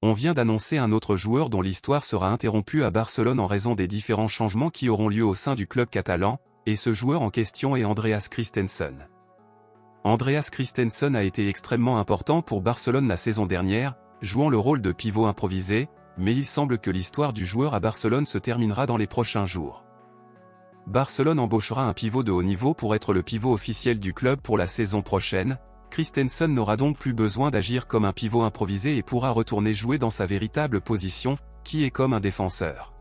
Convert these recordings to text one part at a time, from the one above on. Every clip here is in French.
On vient d'annoncer un autre joueur dont l'histoire sera interrompue à Barcelone en raison des différents changements qui auront lieu au sein du club catalan, et ce joueur en question est Andreas Christensen. Andreas Christensen a été extrêmement important pour Barcelone la saison dernière, jouant le rôle de pivot improvisé, mais il semble que l'histoire du joueur à Barcelone se terminera dans les prochains jours. Barcelone embauchera un pivot de haut niveau pour être le pivot officiel du club pour la saison prochaine. Christensen n'aura donc plus besoin d'agir comme un pivot improvisé et pourra retourner jouer dans sa véritable position, qui est comme un défenseur.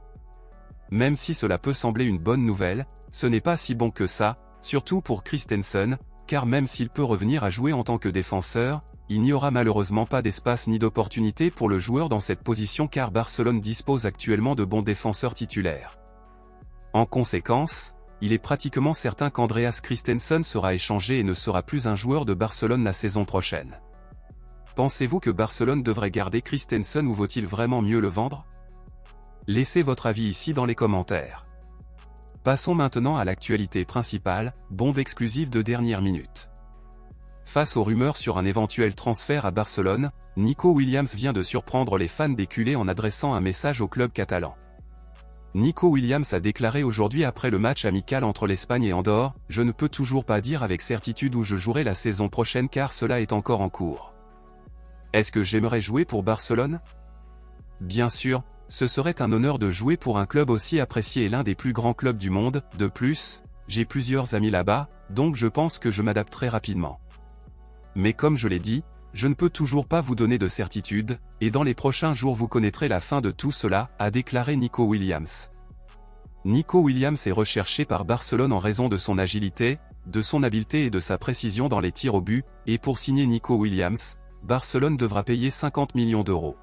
Même si cela peut sembler une bonne nouvelle, ce n'est pas si bon que ça, surtout pour Christensen, car même s'il peut revenir à jouer en tant que défenseur, il n'y aura malheureusement pas d'espace ni d'opportunité pour le joueur dans cette position car Barcelone dispose actuellement de bons défenseurs titulaires. En conséquence, il est pratiquement certain qu'Andreas Christensen sera échangé et ne sera plus un joueur de Barcelone la saison prochaine. Pensez-vous que Barcelone devrait garder Christensen ou vaut-il vraiment mieux le vendre? Laissez votre avis ici dans les commentaires. Passons maintenant à l'actualité principale, bombe exclusive de dernière minute. Face aux rumeurs sur un éventuel transfert à Barcelone, Nico Williams vient de surprendre les fans des culés en adressant un message au club catalan. Nico Williams a déclaré aujourd'hui après le match amical entre l'Espagne et Andorre, « Je ne peux toujours pas dire avec certitude où je jouerai la saison prochaine car cela est encore en cours. Est-ce que j'aimerais jouer pour Barcelone? Bien sûr, ce serait un honneur de jouer pour un club aussi apprécié et l'un des plus grands clubs du monde, de plus, j'ai plusieurs amis là-bas, donc je pense que je m'adapterai rapidement. Mais comme je l'ai dit, je ne peux toujours pas vous donner de certitude, et dans les prochains jours vous connaîtrez la fin de tout cela, a déclaré Nico Williams. Nico Williams est recherché par Barcelone en raison de son agilité, de son habileté et de sa précision dans les tirs au but, et pour signer Nico Williams, Barcelone devra payer 50 millions d'euros.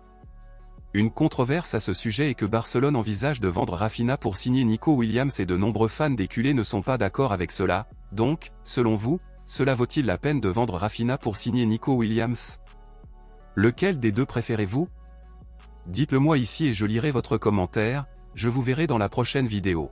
Une controverse à ce sujet est que Barcelone envisage de vendre Raphinha pour signer Nico Williams et de nombreux fans des culés ne sont pas d'accord avec cela, donc, selon vous, cela vaut-il la peine de vendre Raphinha pour signer Nico Williams? Lequel des deux préférez-vous? Dites-le moi ici et je lirai votre commentaire, je vous verrai dans la prochaine vidéo.